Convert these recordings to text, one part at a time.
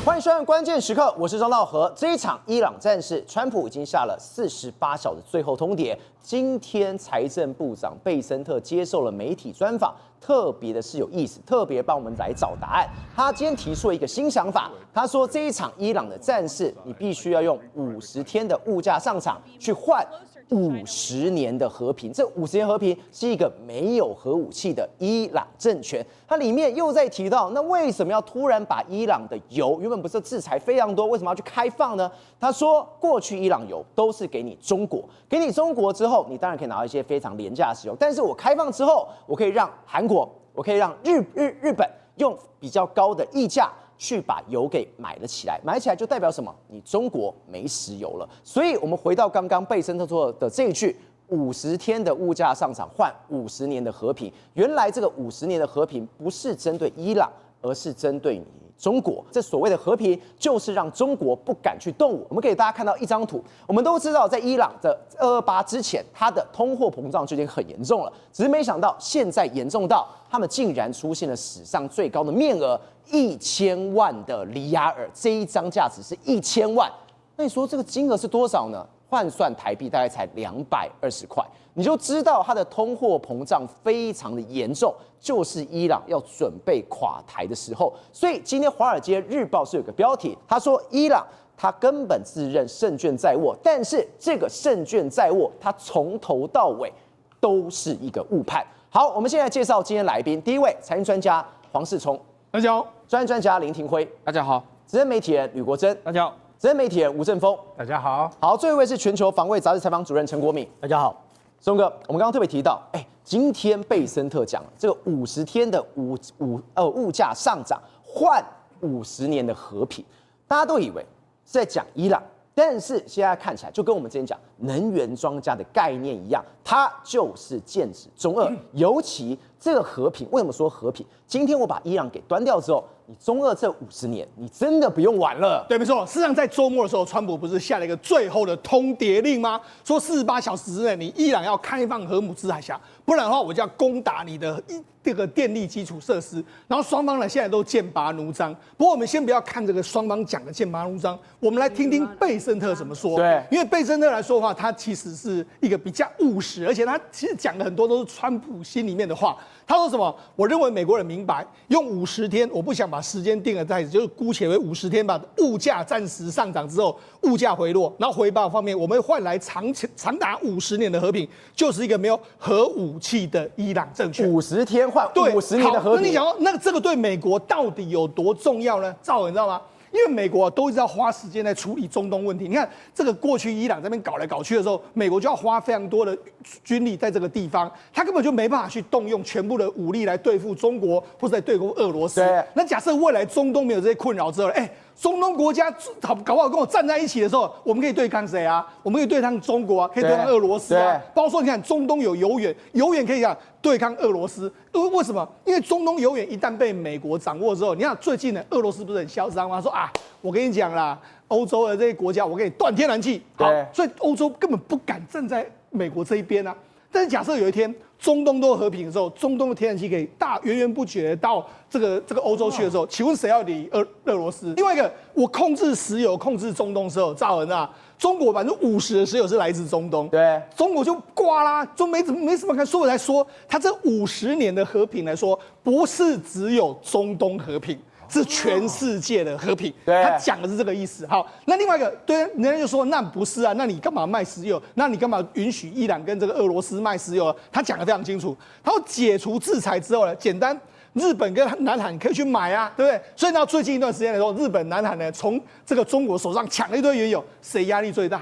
欢迎收看关键时刻，我是张道和。这一场伊朗战事，川普已经下了48小时最后通牒。今天财政部长贝森特接受了媒体专访，特别的是有意思，特别帮我们来找答案。他今天提出了一个新想法，他说这一场伊朗的战事，你必须要用50天的物价上涨去换50年的和平。这50年和平是一个没有核武器的伊朗政权。它里面又在提到，那为什么要突然把伊朗的油，原本不是制裁非常多，为什么要去开放呢？他说，过去伊朗油都是给你中国，给你中国之后，你当然可以拿到一些非常廉价的石油，但是我开放之后，我可以让韩国，我可以让日本用比较高的溢价去把油给买了起来，买起来就代表什么？你中国没石油了。所以我们回到刚刚贝森特说的这一句：50天的物价上涨换50年的和平。原来这个50年的和平不是针对伊朗，而是针对你中国。这所谓的和平，就是让中国不敢去动武。我们给大家看到一张图，我们都知道，在伊朗的228之前，它的通货膨胀就已经很严重了，只是没想到现在严重到他们竟然出现了史上最高的面额，1000万的里亚尔，这一张价值是1000万。那你说这个金额是多少呢？换算台币大概才220块，你就知道它的通货膨胀非常的严重，就是伊朗要准备垮台的时候。所以今天《华尔街日报》是有个标题，他说伊朗他根本自认胜券在握，但是这个胜券在握，他从头到尾都是一个误判。好，我们现在介绍今天来宾，第一位财经专家黄世聪，大家好；专家林廷辉，大家好；资深媒体人吕国珍，大家好；资深媒体人吴正峰，大家好。好，最后一位是全球防卫杂志采访主任陈国敏，大家好。松哥，我们刚刚特别提到，今天贝森特讲这个50天的物价上涨换50年的和平，大家都以为是在讲伊朗，但是现在看起来就跟我们之前讲能源庄家的概念一样，它就是剑指中俄。尤其这个和平，为什么说和平？今天我把伊朗给端掉之后，你中俄这50年，你真的不用玩了。对，没错。事实上，在周末的时候，川普不是下了一个最后的通牒令吗？说48小时之内，你伊朗要开放荷姆兹海峡，不然的话，我就要攻打你的这个电力基础设施。然后双方呢，现在都剑拔弩张。不过我们先不要看这个双方讲的剑拔弩张，我们来听听贝森特怎么说。对，因为贝森特来说的话，他其实是一个比较务实，而且他其实讲的很多都是川普心里面的话。他说什么？我认为美国人明白，用50天，我不想把时间定了在，就是姑且为50天吧。物价暂时上涨之后，物价回落，然后回报方面，我们换来长达50年的和平，就是一个没有核武器的伊朗政权。50天换50年的和平。那你想说，那这个对美国到底有多重要呢？赵文，你知道吗？因为美国都一直要花时间在处理中东问题。你看，这个过去伊朗这边搞来搞去的时候，美国就要花非常多的军力在这个地方，他根本就没办法去动用全部的武力来对付中国或者来对付俄罗斯。那假设未来中东没有这些困扰之后，中东国家搞不好跟我站在一起的时候，我们可以对抗谁啊？我们可以对抗中国啊，可以对抗俄罗斯啊。包括说，你看中东有油远，油远可以讲对抗俄罗斯。为什么？因为中东油远一旦被美国掌握之后，你看最近呢，俄罗斯不是很嚣张吗？说啊，我跟你讲啦，欧洲的这些国家，我给你断天然气。好，所以欧洲根本不敢站在美国这一边啊。但是假设有一天中东都和平的时候，中东的天然气可以源源不绝到这个欧洲去的时候，请问谁要理俄罗斯？另外一个，我控制石油、控制中东的时候，赵文啊，中国50%的石油是来自中东，对，中国就挂啦，就没什么看。所以我才说，他这50年的和平来说，不是只有中东和平。是全世界的和平，他讲的是这个意思。好，那另外一个，对，人家就说那不是啊，那你干嘛卖石油？那你干嘛允许伊朗跟这个俄罗斯卖石油？他讲的非常清楚。他说解除制裁之后呢，简单，日本跟南韩可以去买啊，对不对？所以到最近一段时间来说，日本、南韩呢从这个中国手上抢了一堆原油，谁压力最大？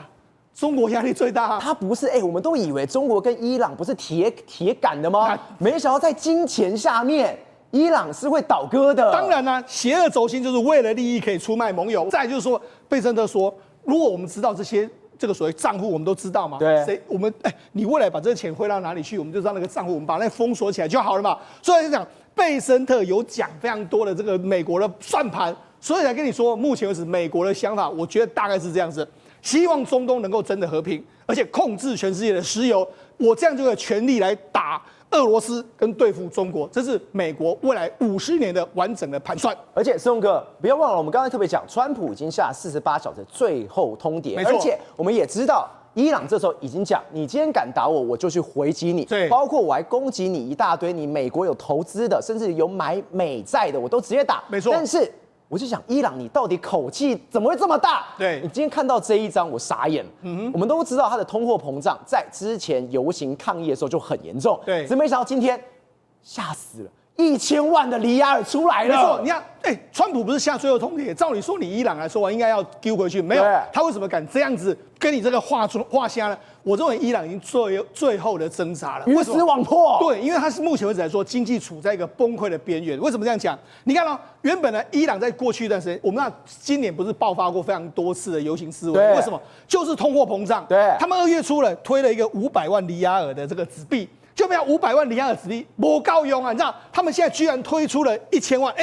中国压力最大啊！他不是我们都以为中国跟伊朗不是铁杆的吗？没想到在金钱下面。伊朗是会倒戈的，当然啦、邪恶轴心就是为了利益可以出卖盟友。再来就是说，贝森特说，如果我们知道这个所谓账户，我们都知道嘛，对，你未来把这个钱汇到哪里去，我们就知道那个账户，我们把那封锁起来就好了嘛。所以就讲，贝森特有讲非常多的这个美国的算盘，所以才跟你说，目前为止美国的想法，我觉得大概是这样子。希望中东能够真的和平，而且控制全世界的石油，我这样就有权利来打俄罗斯跟对付中国，这是美国未来50年的完整的盘算。而且，盛哥不要忘了，我们刚才特别讲，川普已经下48小时最后通牒，没错而且我们也知道。伊朗这时候已经讲，你今天敢打我，我就去回击你。对，包括我还攻击你一大堆，你美国有投资的，甚至有买美债的，我都直接打。没错。但是我就想，伊朗你到底口气怎么会这么大？对，你今天看到这一张，我傻眼。我们都知道它的通货膨胀在之前游行抗议的时候就很严重。对，只没想到今天吓死了。1000万的里亚尔出来了，没错，你看，川普不是下最后通牒？照理说，你伊朗来说，应该要丢回去，没有，他为什么敢这样子跟你这个画虾呢？我认为伊朗已经最后的挣扎了，鱼死网破。对，因为他是目前为止来说，经济处在一个崩溃的边缘。为什么这样讲？你看原本呢，伊朗在过去一段时间，我们今年不是爆发过非常多次的游行示威？为什么？就是通货膨胀。对，他们2月初了推了一个500万里亚尔的这个纸币。就没有500万里亚尔纸币不够用啊！你知道，他们现在居然推出了1000万。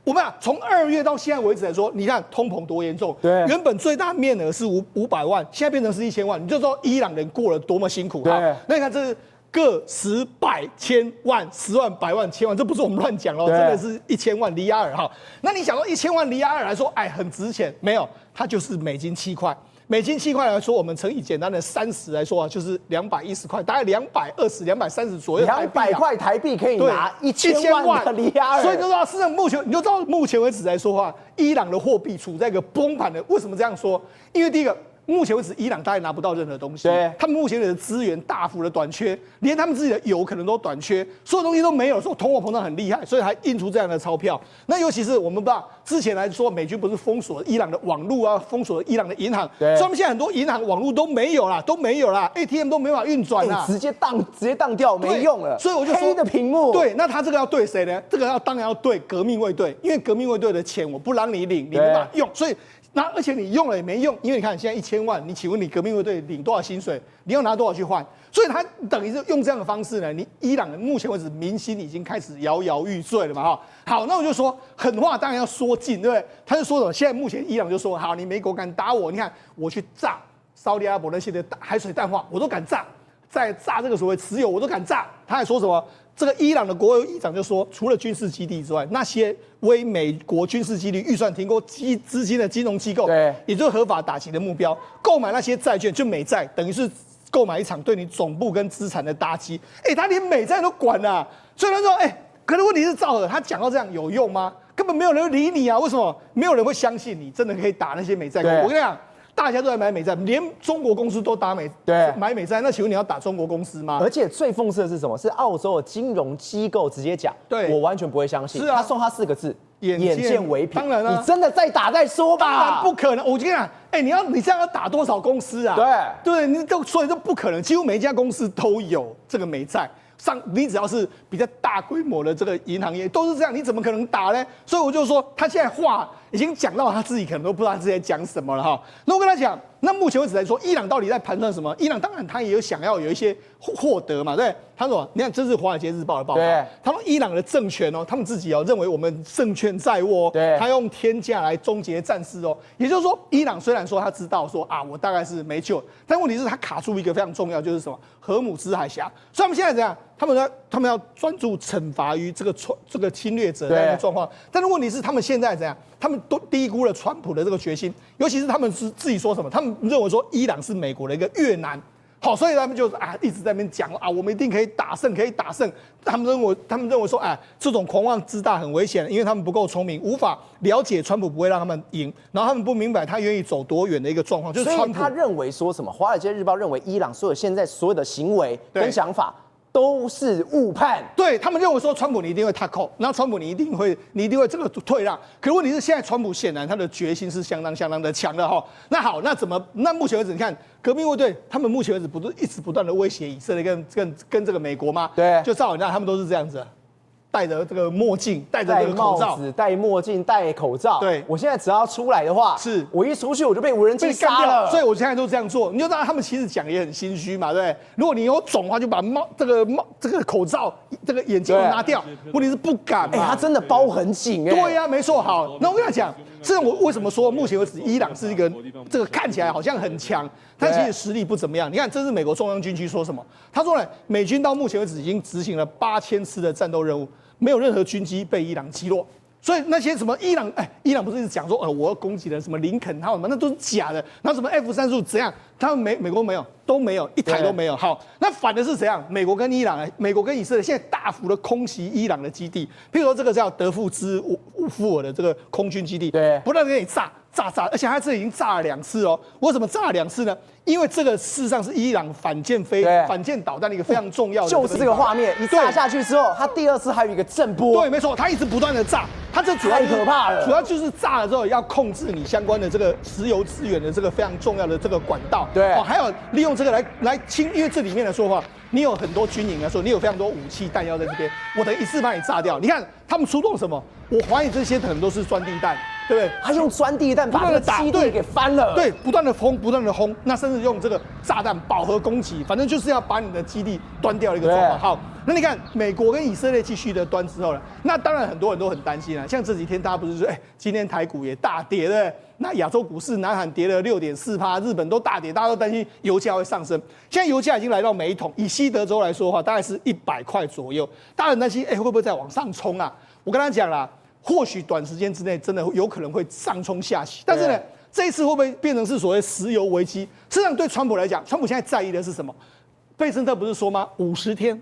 我们从2月到现在为止来说，你看通膨多严重。对，原本最大面额是500万，现在变成是1000万，你就知道伊朗人过了多么辛苦。对，那你看这是个10、100、千万、10万、100万、千万，这不是我们乱讲哦，真的是1000万里亚尔哈。那你想到1000万里亚尔来说，很值钱？没有，它就是美金7块。美金7块来说，我们乘以简单的30来说啊，就是210块，大概220、230左右台币。200块台币可以拿1000万的里亚尔，所以你就知道，事实上你就知道目前为止来说话，伊朗的货币处在一个崩盘的。为什么这样说？因为第一个。目前为止，伊朗大概拿不到任何东西，他们目前的资源大幅的短缺，连他们自己的油可能都短缺，所有东西都没有，所以通货膨胀很厉害，所以还印出这样的钞票。那尤其是我们不知道之前来说，美军不是封锁伊朗的网络啊，封锁伊朗的银行，所以他们现在很多银行网络都没有啦，ATM 都没法运转啦，直接当掉，没用了。所以我就说黑的屏幕。对，那他这个要对谁呢？这个当然要对革命卫队，因为革命卫队的钱我不让你领，你没办法用，所以。而且你用了也没用，因为你看现在1000万，你请问你革命卫队领多少薪水？你要拿多少去换？所以他等于是用这样的方式呢，你伊朗人目前为止民心已经开始摇摇欲坠了嘛哈。好，那我就说狠话当然要说尽，对不对？他就说什么？现在目前伊朗就说好，你美国敢打我，你看我去炸沙特阿拉伯那些的海水淡化，我都敢炸，再炸这个所谓石油我都敢炸。他还说什么？这个伊朗的国务议长就说，除了军事基地之外，那些为美国军事基地预算提供资金的金融机构，对，也就是合法打击的目标，购买那些债券，就美债，等于是购买一场对你总部跟资产的打击。他连美债都管啊，所以他说，可是问题是赵尔他讲到这样有用吗？根本没有人理你啊！为什么？没有人会相信你真的可以打那些美债？我跟你讲。大家都在买美债，连中国公司都买美债。那请问你要打中国公司吗？而且最讽刺的是什么？是澳洲的金融机构直接讲，对我完全不会相信。是啊，他送他4个字：眼见为凭。当然了，你真的再打再说吧。当然不可能。我跟你讲，你这样要打多少公司啊？对，所以这不可能。几乎每一家公司都有这个美债。你只要是比较大规模的这个银行业都是这样，你怎么可能打呢？所以我就说，他现在话已经讲到他自己可能都不知道他自己在讲什么了哈。那我跟他讲，那目前为止来说，伊朗到底在盘算什么？伊朗当然他也有想要有一些获得嘛，对。他说，你看这是《华尔街日报》的报道，他说伊朗的政权他们自己认为我们胜券在握，他用天价来终结战事也就是说，伊朗虽然说他知道说我大概是没救，但问题是他卡住一个非常重要，就是什么荷姆兹海峡，所以他们现在怎样？他们要专注惩罚于这个侵略者的状况，但是问题是他们现在怎样？他们都低估了川普的这个决心，尤其是他们是自己说什么？他们认为说伊朗是美国的一个越南。好，所以他们就一直在那边讲我们一定可以打胜，可以打胜。他们认为说，这种狂妄自大很危险，因为他们不够聪明，无法了解川普不会让他们赢，然后他们不明白他愿意走多远的一个状况。就是川普他认为说什么？《华尔街日报》认为伊朗现在所有的行为跟想法都是误判。对他们认为说，川普你一定会踏扣，然后川普你一定会这个退让。可是问题是，现在川普显然他的决心是相当的强的哈。那好，那目前为止，你看革命卫队他们目前为止不是一直不断的威胁以色列跟这个美国吗？对，就照你看，他们都是这样子。戴着这个墨镜，戴着这个口罩，戴墨镜，戴口罩。对，我现在只要出来的话，我一出去我就被无人机杀了。所以我现在都这样做。你就知道他们其实讲也很心虚嘛，对不对？如果你有种的话，就把这个口罩、这个眼镜拿掉。问题是不敢嘛。他真的包很紧对呀，没错。好，那我跟他讲，这我为什么说目前为止伊朗是一个这个看起来好像很强，但其实实力不怎么样？你看，这是美国中央军区说什么？他说呢，美军到目前为止已经执行了8000次的战斗任务，没有任何军机被伊朗击落。所以那些什么伊朗，伊朗不是一直讲说，我要攻击了什么林肯号什么，那都是假的。然后什么 F-35怎样，他们美国没有，都没有，一台都没有。好，那反的是怎样？美国跟以色列现在大幅的空袭伊朗的基地，譬如说这个叫德富兹富尔的这个空军基地，对，不断的给你炸，而且他这已经炸了2次哦。为什么炸了2次呢？因为这个事实上是伊朗反舰导弹的一个非常重要的，就是这个画面一炸下去之后，它第2次还有一个震波，对，没错，它一直不断的炸，它这主要太可怕了，主要就是炸了之后要控制你相关的这个石油资源的这个非常重要的这个管道，对，还有利用这个来清，因为这里面来说的话，你有很多军营来说，你有非常多武器弹药在这边，我等一次把你炸掉。你看他们出动什么？我怀疑这些可能都是钻地弹。对不对？他用钻地弹把这个基地给翻了，对，不断的轰，那甚至用这个炸弹饱和攻击，反正就是要把你的基地端掉的一个状况。好，那你看美国跟以色列继续的端之后呢，那当然很多人都很担心啊。像这几天大家不是说，今天台股也大跌了，那亚洲股市南韩跌了6.4%，日本都大跌，大家都担心油价会上升。现在油价已经来到每一桶，以西德州来说的话，大概是100块左右，大家很担心，会不会再往上冲啊？我跟他讲啦。或许短时间之内真的有可能会上冲下洗，但是呢，这一次会不会变成是所谓石油危机？实际上对川普来讲，川普现在在意的是什么？贝森特不是说吗？50天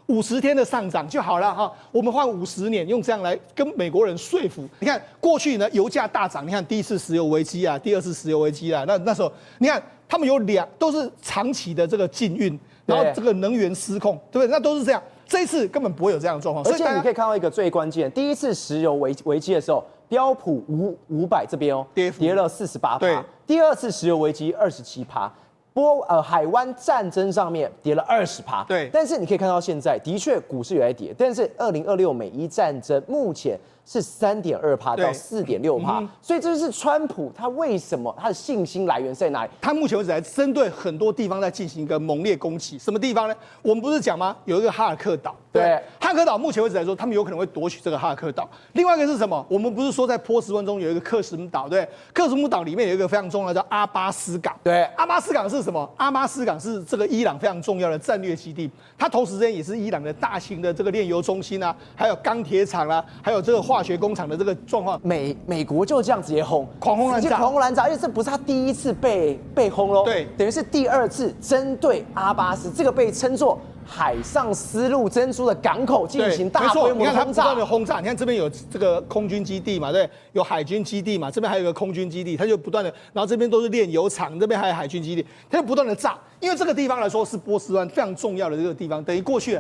50天的上涨就好了哈，我们换50年，用这样来跟美国人说服。你看过去呢，油价大涨，你看第一次石油危机啊，第2次石油危机啊，那时候你看他们有都是长期的这个禁运，然后这个能源失控，对不对？那都是这样。这一次根本不会有这样的状况，而且你可以看到一个最关键，第一次石油危机的时候，标普500这边跌了48%，第2次石油危机27%，海湾战争上面跌了20%，对。但是你可以看到现在的确股市有在跌，但是2026美伊战争目前是3.2%到4.6%，所以这就是川普他为什么他的信心来源在哪里？他目前为止还针对很多地方在进行一个猛烈攻击，什么地方呢？我们不是讲吗？有一个哈尔克岛，对，哈尔克岛目前为止来说，他们有可能会夺取这个哈尔克岛。另外一个是什么？我们不是说在波斯湾中有一个克什姆岛，对，克什姆岛里面有一个非常重要的叫阿巴斯港，对，阿巴斯港是什么？阿巴斯港是这个伊朗非常重要的战略基地，它同时间也是伊朗的大型的这个炼油中心啊，还有钢铁厂啊，还有这个化学工厂的这个状况。美国就这样直接轰，狂轰滥炸，狂轰滥炸，而且这不是他第一次被轰喽，对，等于是第2次针对阿巴斯，这个被称作海上丝路珍珠的港口进行大规模的轰炸。你看它不断的轰炸，你看这边有这个空军基地嘛，对，有海军基地嘛，这边还有个空军基地，它就不断的，然后这边都是炼油厂，这边还有海军基地，它就不断的炸。因为这个地方来说是波斯湾非常重要的这个地方，等于过去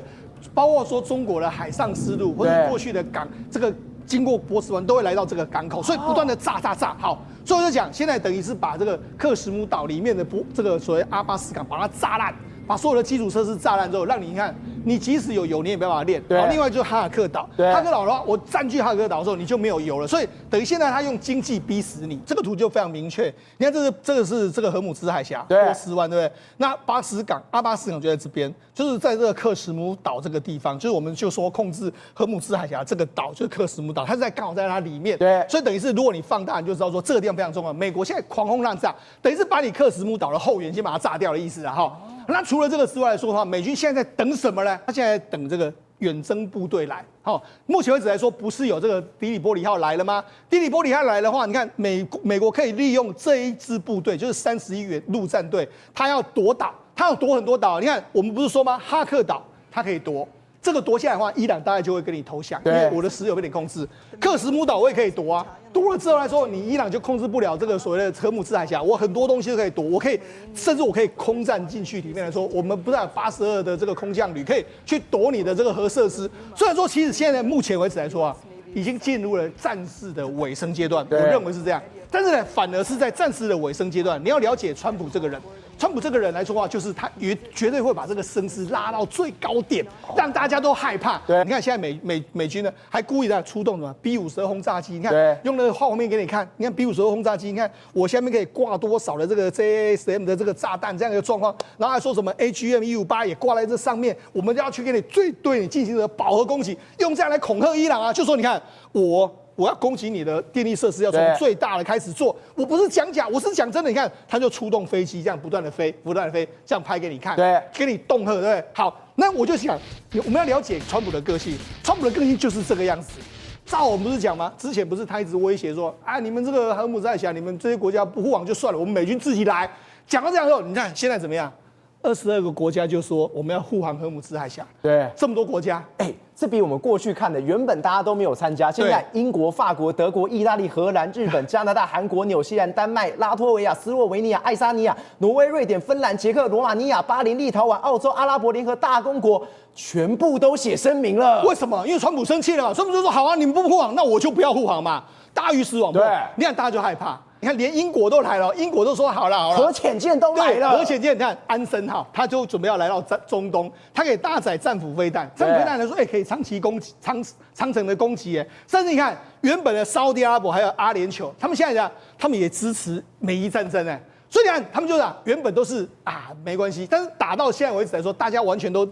包括说中国的海上丝路或者过去的港这个。经过波斯湾都会来到这个港口，所以不断的炸。好，所以我就讲，现在等于是把这个克什姆岛里面的这个所谓阿巴斯港把它炸烂，把所有的基础设施炸烂之后，让你看，你即使有油，你也没办法炼。然后另外就是哈尔克岛，哈尔克岛的话，我占据哈尔克岛的时候，你就没有油了。所以等于现在他用经济逼死你，这个图就非常明确。你看这个是这个荷姆兹海峡，波斯湾，对不对？那阿巴斯港就在这边，就是在这个克什姆岛这个地方，就是我们就说控制荷姆兹海峡这个岛，就是克什姆岛，它是刚好在它里面。对，所以等于是如果你放大，你就知道说这个地方非常重要。美国现在狂轰滥炸，等于是把你克什姆岛的后援先把它炸掉的意思啊！哈。那除了这个之外来说的话，美军现在在等什么呢？他现在在等这个远征部队来。好，目前为止来说，不是有这个迪里波里号来了吗？迪里波里号来的话，你看美国可以利用这一支部队，就是31元陆战队，他要夺岛，他要夺很多岛。你看，我们不是说吗？哈克岛他可以夺。这个夺下来的话，伊朗大概就会跟你投降，因为我的石油被你控制。克什姆岛我也可以夺啊，夺了之后来说，你伊朗就控制不了这个所谓的荷姆兹海峡，我很多东西都可以夺，甚至我可以空战进去里面来说，我们不是有82的这个空降旅可以去夺你的这个核设施。虽然说，其实现在目前为止来说啊，已经进入了战事的尾声阶段，我认为是这样。但是呢，反而是在战事的尾声阶段，你要了解川普这个人。川普这个人来说的话，就是他绝对会把这个声势拉到最高点，让大家都害怕。对，你看现在美军呢，还故意在出动什么 B-52轰炸机，你看用那个画面给你看，你看 B-52轰炸机，你看我下面可以挂多少的这个 JASM 的这个炸弹这样一个状况，然后还说什么 AGM-158也挂在这上面，我们就要去给你对你进行的饱和攻击，用这样来恐吓伊朗啊，就说你看我我要攻击你的电力设施，要从最大的开始做。我不是讲假，我是讲真的。你看，他就出动飞机，这样不断的飞，这样拍给你看，对，给你恫吓，对不对？好，那我就想，我们要了解川普的个性，川普的个性就是这个样子。照我们不是讲吗？之前不是他一直威胁说，啊，你们这个荷姆海峡，你们这些国家不护航就算了，我们美军自己来。讲到这样之后，你看现在怎么样？22个国家就说我们要护航荷姆斯海峡，对，这么多国家，这比我们过去看的原本大家都没有参加，现在英国、法国、德国、意大利、荷兰、日本、加拿大、韩国、纽西兰、丹麦、拉脱维亚、斯洛维尼亚、爱沙尼亚、挪威、瑞典、芬兰、捷克、罗马尼亚、巴林、立陶宛、澳洲、阿拉伯联合大公国，全部都写声明了。为什么？因为川普生气了嘛，川普就说好啊，你们不护航，那我就不要护航嘛，大鱼死网破。你看大家就害怕。你看，连英国都来了，英国都说好了，核潜舰都来了。核潜舰，你看安森号，他就准备要来到中东，他可以搭载战斧飞弹，战斧飞弹来说，可以长期攻击长城的攻击，甚至你看原本的沙特阿拉伯还有阿联酋，他们现在讲，他们也支持美伊战争，所以你看，他们就讲原本都是没关系，但是打到现在为止来说，大家完全都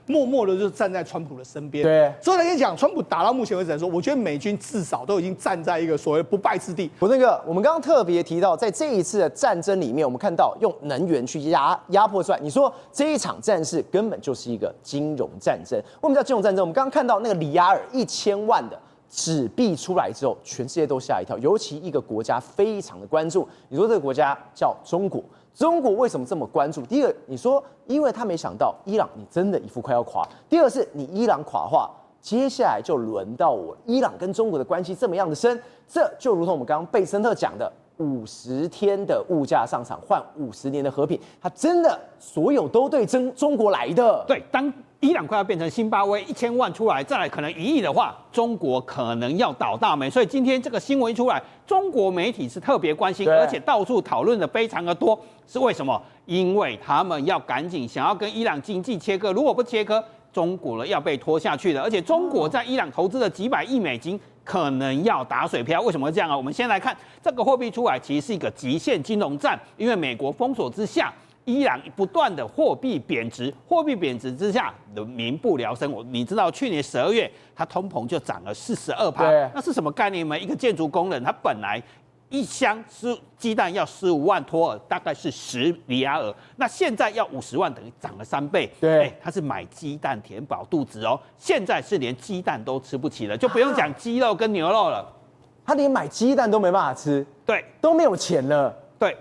默默的就站在川普的身边。对，所以来跟你讲，川普打到目前为止来说，我觉得美军至少都已经站在一个所谓不败之地。我们刚刚特别提到，在这一次的战争里面，我们看到用能源去压迫出来。你说这一场战事根本就是一个金融战争。为什么叫金融战争？我们刚刚看到那个里亚尔1000万的纸币出来之后，全世界都吓一跳，尤其一个国家非常的关注。你说这个国家叫中国。中国为什么这么关注？第一个，你说，因为他没想到伊朗你真的一副快要垮；第二是你伊朗垮化，接下来就轮到我。伊朗跟中国的关系这么样的深，这就如同我们刚刚贝森特讲的，50天的物价上涨换50年的和平，它真的所有都对中国来的。对，当伊朗快要变成辛巴威1000万出来，再来可能1亿的话，中国可能要倒大霉。所以今天这个新闻一出来，中国媒体是特别关心，而且到处讨论的非常的多。是为什么？因为他们要赶紧想要跟伊朗经济切割，如果不切割，中国了要被拖下去了。而且中国在伊朗投资的几百亿美金，可能要打水漂。为什么会这样啊？我们先来看这个货币出来，其实是一个极限金融战，因为美国封锁之下。伊朗不断的货币贬值，货币贬值之下的民不聊生。你知道去年12月，它通膨就涨了42%，那是什么概念吗？一个建筑工人，他本来一箱鸡蛋要15万托尔，大概是10里亚尔，那现在要50万，等于涨了3倍。对，他是买鸡蛋填饱肚子哦，现在是连鸡蛋都吃不起了，就不用讲鸡肉跟牛肉了，他连买鸡蛋都没办法吃，对，都没有钱了，对。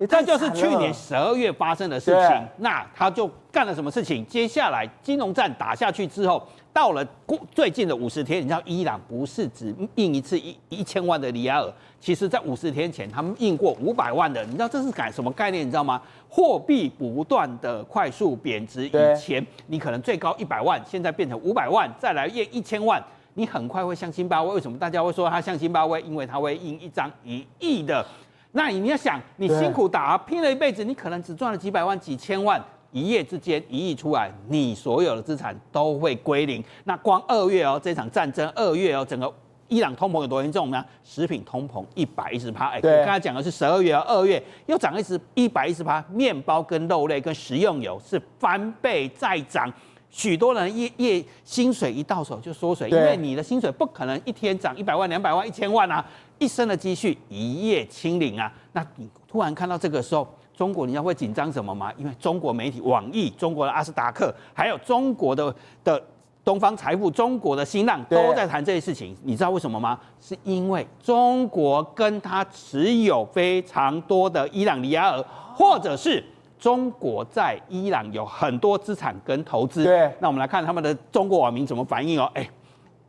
这就是去年12月发生的事情。那他就干了什么事情？接下来金融战打下去之后，到了最近的50天，你知道伊朗不是只印一次1000万的里亚尔，其实在50天前他们印过500万的。你知道这是什么概念？你知道吗？货币不断的快速贬值，以前你可能最高100万，现在变成500万，再来印1000万。你很快会像辛巴威。为什么大家会说它像辛巴威？因为它会印一张1亿的。那你要想，你辛苦打拼了一辈子，你可能只赚了几百万、几千万，一夜之间1亿出来，你所有的资产都会归零。那光2月这场战争2月整个伊朗通膨有多严重呢？食品通膨110%。我刚才讲的是12月2月又涨110%，面包跟肉类跟食用油是翻倍再涨。许多人薪水一到手就缩水，因为你的薪水不可能一天涨100万、200万、1000万啊，一生的积蓄一夜清零啊。那你突然看到这个时候，中国你要会紧张什么吗？因为中国媒体网易、中国的阿斯达克，还有中国的东方财富、中国的新浪都在谈这些事情。你知道为什么吗？是因为中国跟他持有非常多的伊朗里亚尔，或者是中国在伊朗有很多资产跟投资。对，那我们来看他们的中国网民怎么反应哦。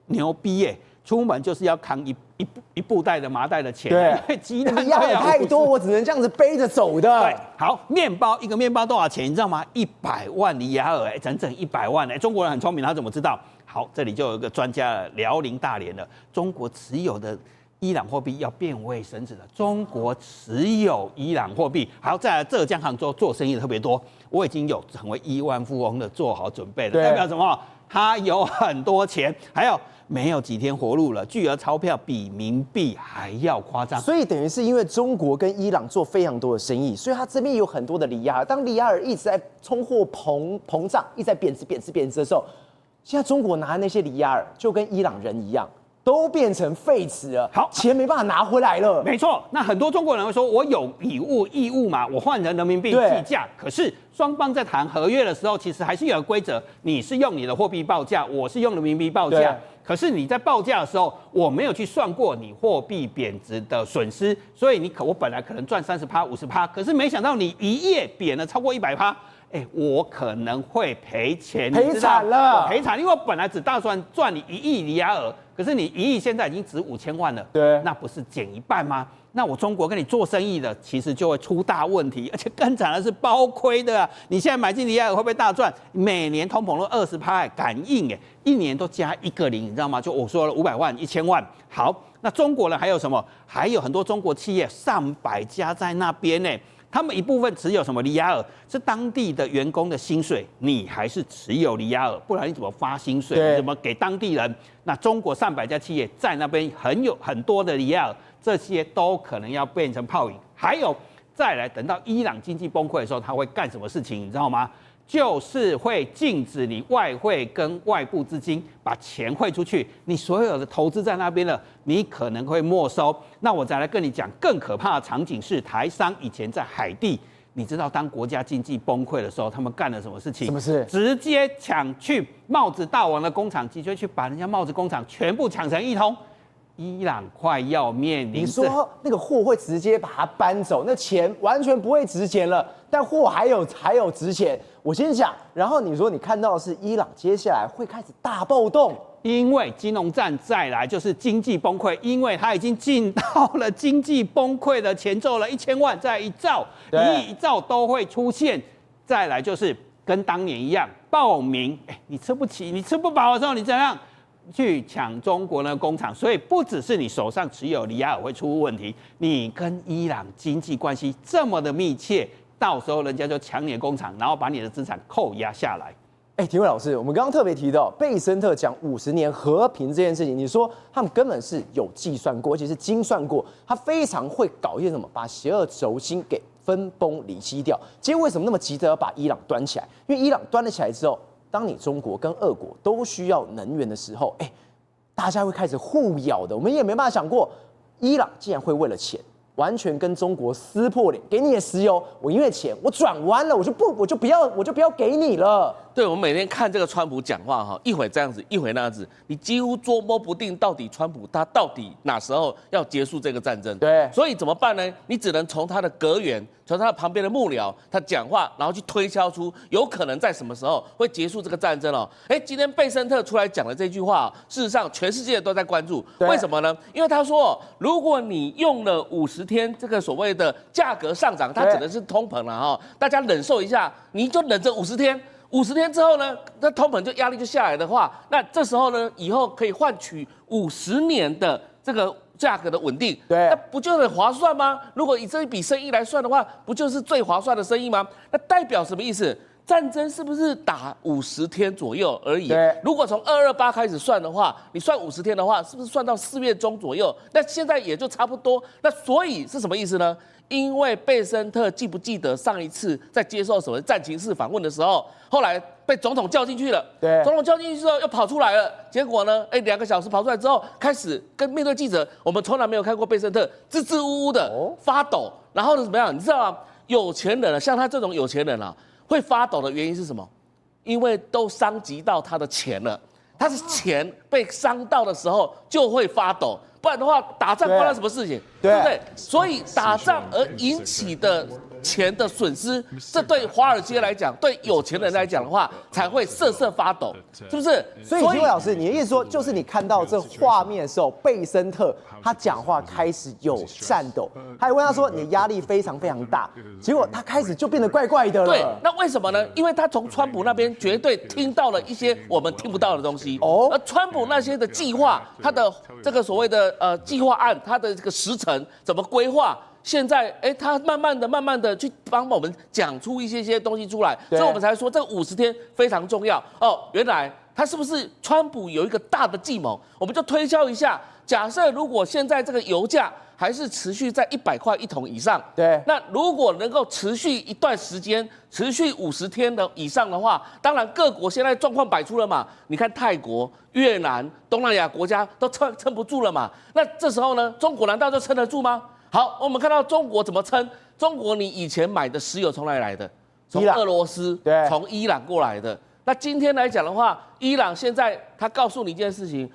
牛逼耶！出门就是要扛一布袋的麻袋的钱，因为鸡蛋要太多，我只能这样子背着走的。对，好，一个面包多少钱？你知道吗？100万里亚尔，整整100万。中国人很聪明，他怎么知道？好，这里就有一个专家了，辽宁大连了，中国持有的伊朗货币要变味升值了。中国持有伊朗货币，还有在浙江杭州做生意的特别多。我已经有成为亿万富翁的做好准备了，代表什么？他有很多钱，还有没有几天活路了，巨额钞票比冥币还要夸张。所以等于是因为中国跟伊朗做非常多的生意，所以他这边有很多的里亚尔。当里亚尔一直在通货膨胀，一直在贬值的时候，现在中国拿的那些里亚尔就跟伊朗人一样。都变成废纸了，好，钱没办法拿回来了。没错，那很多中国人会说，我有义务嘛，我换成人民币计价。可是双方在谈合约的时候，其实还是有个规则，你是用你的货币报价，我是用人民币报价。可是你在报价的时候，我没有去算过你货币贬值的损失，所以我本来可能赚30%、50%，可是没想到你一夜贬了超过100%。我可能会赔钱，赔惨了，赔惨，因为我本来只打算赚你1亿里亚尔，可是你1亿现在已经值5000万了，对，那不是减一半吗？那我中国跟你做生意的，其实就会出大问题，而且更惨的是包亏的啊！你现在买进里亚尔会不会大赚？每年通膨都20%，感应一年都加1个零，你知道吗？就我说了500万、1000万。好，那中国人还有什么？还有很多中国企业上百家在那边呢。他们一部分持有什么里亚尔，是当地的员工的薪水，你还是持有里亚尔，不然你怎么发薪水？你怎么给当地人？那中国上百家企业在那边很多的里亚尔，这些都可能要变成泡影。还有再来，等到伊朗经济崩溃的时候，他会干什么事情？你知道吗？就是会禁止你外汇跟外部资金把钱汇出去，你所有的投资在那边了，你可能会没收。那我再来跟你讲更可怕的场景是，台商以前在海地，你知道当国家经济崩溃的时候，他们干了什么事情？什么事？直接抢去帽子大王的工厂，直接去把人家帽子工厂全部抢成一通。伊朗快要面临，你说那个货会直接把它搬走，那钱完全不会值钱了，但货还有值钱。我先讲，然后你说你看到的是伊朗接下来会开始大暴动，因为金融战再来就是经济崩溃，因为它已经进到了经济崩溃的前奏了，1000万再1兆，1亿1兆都会出现。再来就是跟当年一样，暴民，你吃不起，你吃不饱的时候，你怎样？去抢中国的工厂，所以不只是你手上持有里亚尔会出问题，你跟伊朗经济关系这么的密切，到时候人家就抢你的工厂，然后把你的资产扣押下来。体育老师，我们刚刚特别提到贝森特讲50年和平这件事情，你说他们根本是有计算过，而且是精算过，他非常会搞一些什么，把邪恶轴心给分崩离析掉。今天为什么那么急着要把伊朗端起来？因为伊朗端了起来之后，当你中国跟俄国都需要能源的时候，大家会开始互咬的。我们也没办法想过，伊朗竟然会为了钱，完全跟中国撕破脸，给你的石油，我因为钱，我转弯了，我就不要给你了。对，我们每天看这个川普讲话哈，一会这样子，一会那样子，你几乎捉摸不定到底川普他到底哪时候要结束这个战争。对，所以怎么办呢？你只能从他的阁员，从他旁边的幕僚，他讲话，然后去推敲出有可能在什么时候会结束这个战争哦。今天贝森特出来讲的这句话，事实上全世界都在关注。为什么呢？因为他说，如果你用了50天这个所谓的价格上涨，它指的是通膨了哈，大家忍受一下，你就忍着50天。50天之后呢，那通膨压力就下来的话，那这时候呢，以后可以换取50年的这个价格的稳定，对，那不就很划算吗？如果以这一笔生意来算的话，不就是最划算的生意吗？那代表什么意思？战争是不是打50天左右而已？对，如果从228开始算的话，你算50天的话，是不是算到4月中左右？那现在也就差不多。那所以是什么意思呢？因为贝森特记不记得上一次在接受什么战情室访问的时候，后来被总统叫进去了。对，总统叫进去之后又跑出来了，结果呢，2个小时跑出来之后，开始面对记者，我们从来没有看过贝森特支支吾吾的发抖，然后呢怎么样？你知道吗？有钱人像他这种有钱人啊，会发抖的原因是什么？因为都伤及到他的钱了，他的钱被伤到的时候就会发抖。不然的话，打仗关他什么事情？对不对？所以打仗而引起的钱的损失，这对华尔街来讲，对有钱人来讲的话，才会瑟瑟发抖，是不是？所以，金伟老师，你的意思说，就是你看到这画面的时候，贝森特他讲话开始有颤抖，还问他说：“你的压力非常非常大。”结果他开始就变得怪怪的了。对，那为什么呢？因为他从川普那边绝对听到了一些我们听不到的东西。而川普那些的计划，他的这个所谓的计划案，他的这个时程怎么规划？现在，他慢慢的去帮我们讲出一些东西出来，所以我们才说这50天非常重要哦。原来他是不是川普有一个大的计谋？我们就推敲一下，假设如果现在这个油价还是持续在100块一桶以上，对，那如果能够持续一段时间，持续50天的以上的话，当然各国现在状况摆出了嘛，你看泰国、越南、东南亚国家都撑不住了嘛，那这时候呢，中国难道就撑得住吗？好，我们看到中国怎么撑？中国你以前买的石油从哪里来的？从俄罗斯，对，从伊朗过来的。那今天来讲的话，伊朗现在他告诉你一件事情，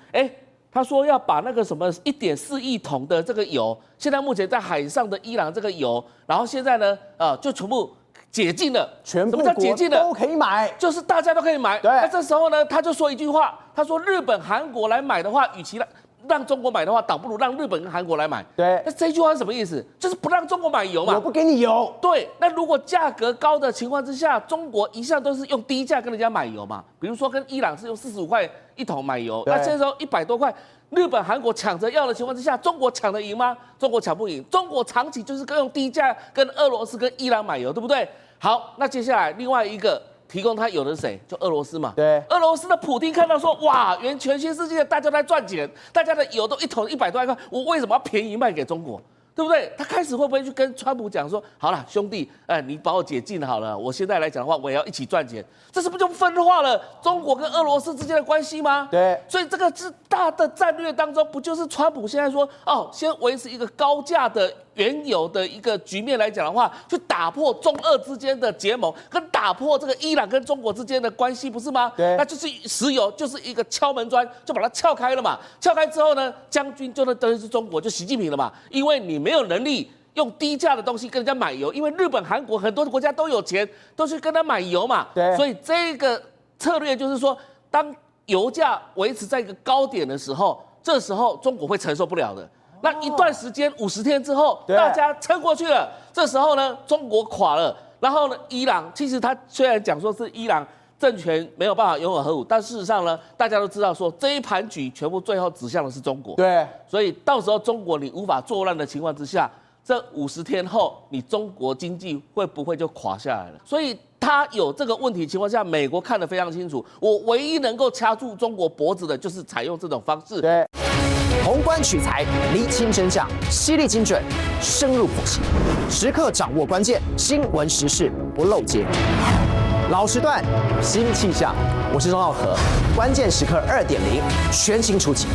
他说要把那个什么1.4亿桶的这个油，现在目前在海上的伊朗这个油，然后现在呢，就全部解禁了。全部什么叫解禁了？都可以买，就是大家都可以买。对。那这时候呢，他就说一句话，他说日本、韩国来买的话，与其让中国买的话，倒不如让日本跟韩国来买。对。那这句话是什么意思？就是不让中国买油嘛。我不给你油。对。那如果价格高的情况之下，中国一向都是用低价跟人家买油嘛，比如说跟伊朗是用45块一桶买油，那这时候100多块。日本、韩国抢着要的情况之下，中国抢得赢吗？中国抢不赢。中国长期就是用低价跟俄罗斯、跟伊朗买油，对不对？好，那接下来另外一个提供他油的是谁？就俄罗斯嘛。对。俄罗斯的普丁看到说，哇，全世界大家都在赚钱，大家的油都一桶100多块，我为什么要便宜卖给中国？对不对？他开始会不会去跟川普讲说，好了，兄弟，你把我解禁了好了，我现在来讲的话，我也要一起赚钱，这是不就分化了中国跟俄罗斯之间的关系吗？对，所以这个是大的战略当中，不就是川普现在说，先维持一个高价的原有的一个局面来讲的话，去打破中俄之间的结盟，跟打破这个伊朗跟中国之间的关系，不是吗？对，那就是石油就是一个敲门砖，就把它撬开了嘛。撬开之后呢，将军就等于是中国，就习近平了嘛，因为你没有能力用低价的东西跟人家买油，因为日本、韩国很多国家都有钱，都去跟他买油嘛。对，所以这个策略就是说，当油价维持在一个高点的时候，这时候中国会承受不了的。那一段时间50天之后，大家撑过去了，这时候呢，中国垮了，然后呢，伊朗其实他虽然讲说是伊朗政权没有办法拥有核武，但事实上呢，大家都知道说这一盘局全部最后指向的是中国。对，所以到时候中国你无法作乱的情况之下，这50天后，你中国经济会不会就垮下来了？所以他有这个问题情况下，美国看得非常清楚，我唯一能够掐住中国脖子的就是采用这种方式。对。宏观取材，厘清真相，犀利精准，深入剖析，时刻掌握关键新闻时事，不漏接。老时段，新气象，我是钟浩和，关键时刻2.0，全新出击。